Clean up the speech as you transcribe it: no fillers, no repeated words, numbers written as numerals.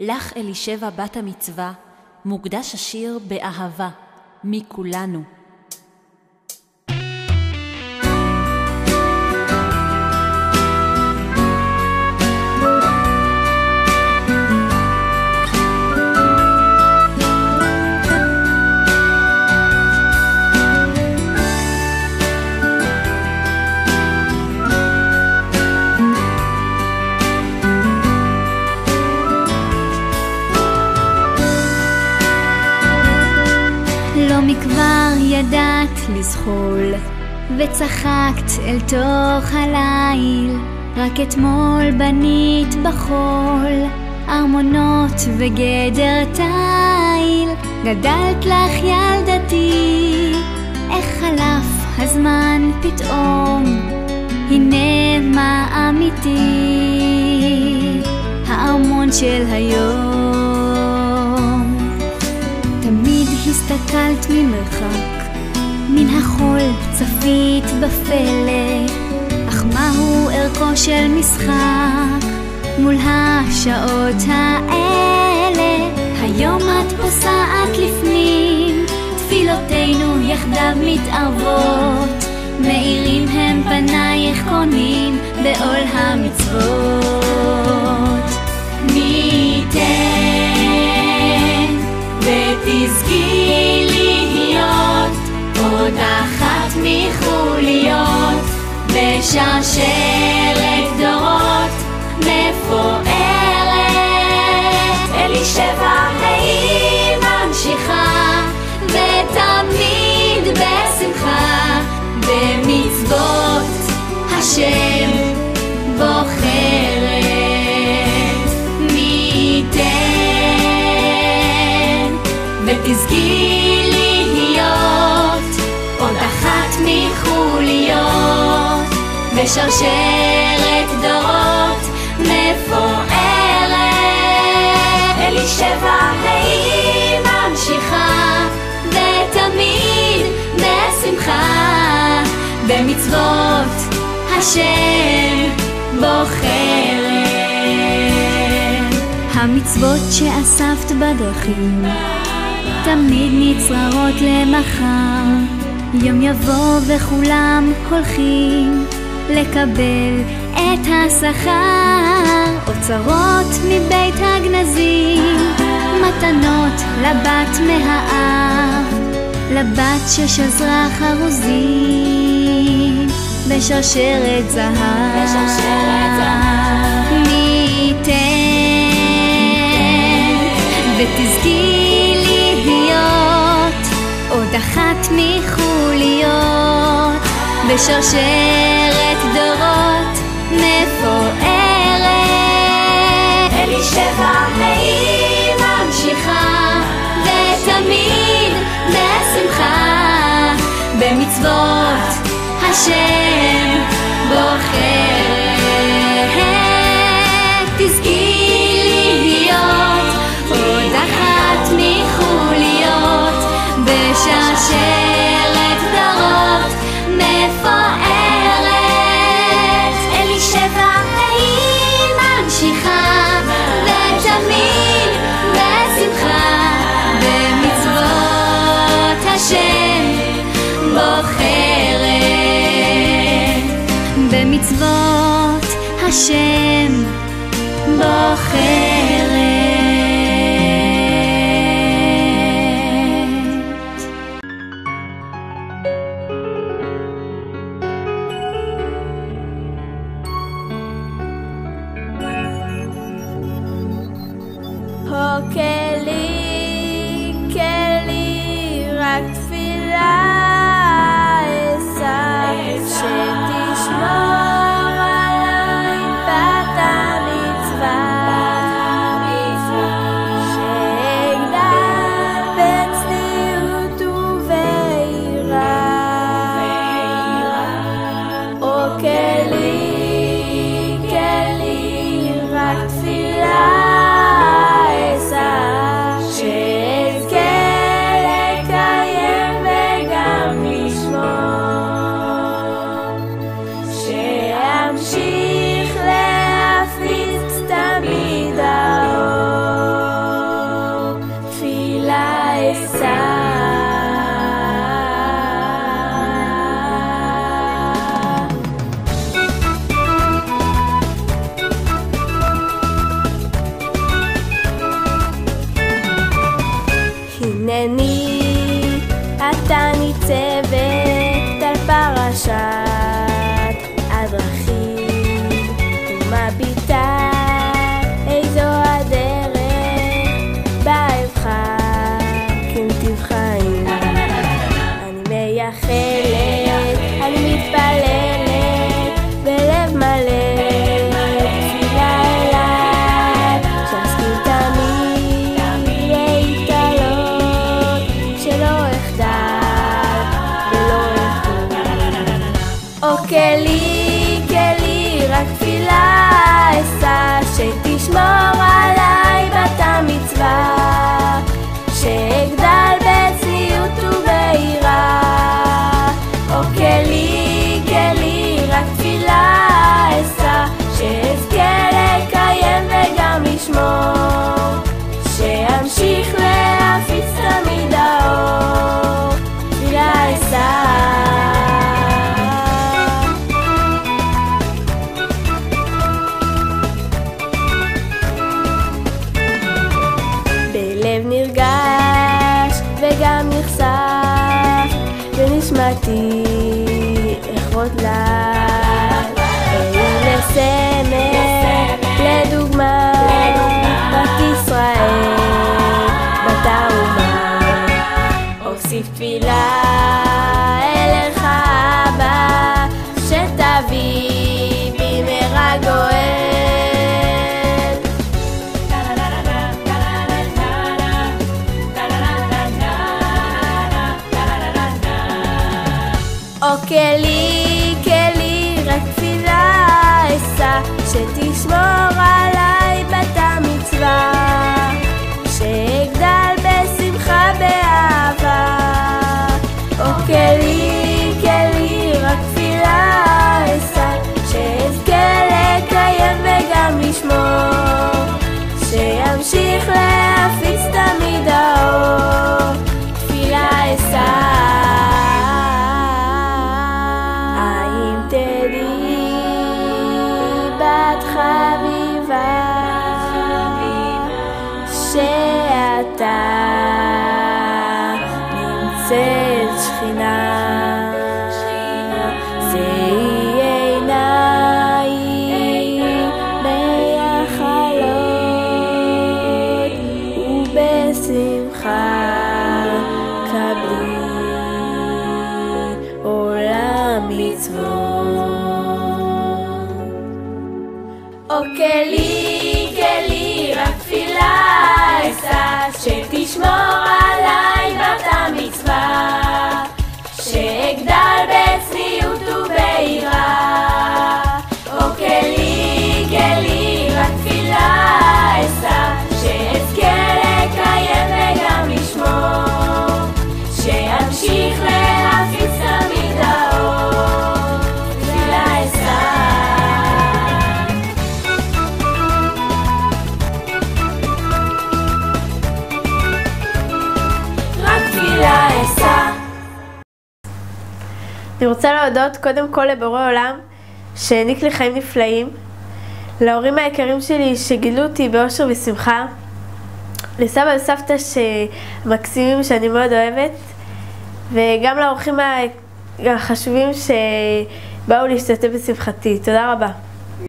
לך אלישבע בת המצווה, מוקדש השיר באהבה, מכולנו. לא מכבר ידעת לזחול וצחקת אל תוך הליל, רק אתמול בנית בחול ארמונות וגדר תיל. גדלת לך ילדתי, איך חלף הזמן פתאום, הנה מה אמיתי הארמון של היום. תמיד הסתכלת ממרחק, מן החול צפית בפלא, אך מהו ערכו של משחק מול השעות האלה? היום את פוסעת לפנים, תפילותינו יחדיו מתערבות, מאירים הם פנייך קונים בעול המצוות. מי ייתן ותזכי להיות עוד אחת מחוליות בשרשרת דורות מפוארת. אלישבע היא ממשיכה ותמיד בשמחה, במצוות השם בוחרת. מי ייתן ותזכי להיות עוד אחת מחוליות בשרשרת דורות מפוארת. אלישבע היא ממשיכה ותמיד בשמחה, במצוות השם בוחרת. המצוות שאספת בדרכים תמיד נצררות למחר, יום יבוא וכולם הולכים לקבל את השכר. אוצרות מבית הגנזים, מתנות לבת מהאב, לבת ששזרה חרוזים בשרשרת זהב. מי ייתן ותזכי להיות עוד אחת מחוליות בשרשרת דורות מפוארת. אלישבע היא ממשיכה ותמיד בשמחה, במצוות השם בוחרת. תזכי להיות עוד אחת מחוליות בשרשרת דורות מפוארת. אלישבע היא ממשיכה ותמיד בשמחה, במצוות השם בוחרת. במצוות השם בוחרת. כלי, כלי, רק תפילה אשא, שתשמור עליי בת המצווה, שאגדל בצניעות וביראה. או כלי, כלי, רק תפילה אשא, כלי, כלי, רק תפילה אשא, שתשמור עליי בת המצווה, שאגדל בצניעות וביראה. או כלי, כלי, רק תפילה אשא, שאזכה לקיים וגם לשמור, שאמשיך להפיץ תמיד האור, תפילה אשא. בלב נרגש וגם נחשף, ונשמתי אכרות לך, אהיה לסמל, לדוגמה, בת ישראל, בת האומה. אוסיף תפילה אליך אבא, שתביא במהרה גואל. או כלי, כלי, רק תפילה אשא, שתשמור עליי בת המצווה, שאגדל בשמחה באהבה. או כלי, כלי, רק תפילה אשא, שאזכה לקיים וגם לשמור, שימשיך להפיץ תמיד האור, תפילה אשא. בת חביבה, שאתה נמצאת שכינה, שאי עיניי מהחלות, ובשמחה קבלי עולם מצוות. או כלי, כלי, רק תפילה אשא, שתשמור עליי בת המצווה, שאגדל בצניעות וביראה. או כלי, כלי, רק תפילה אשא, שאזכה לקיים וגם לשמור, שאמשיך להפיץ תמיד האור, תפילה אשא. אני רוצה להודות קודם כל לבורא עולם שהעניק לי חיים נפלאים, להורים היקרים שלי שגילו אותי באושר ושמחה, לסבא וסבתא שמקסימים שאני מאוד אוהבת, וגם לאורחים החשובים שבאו להשתתף בשמחתי. תודה רבה.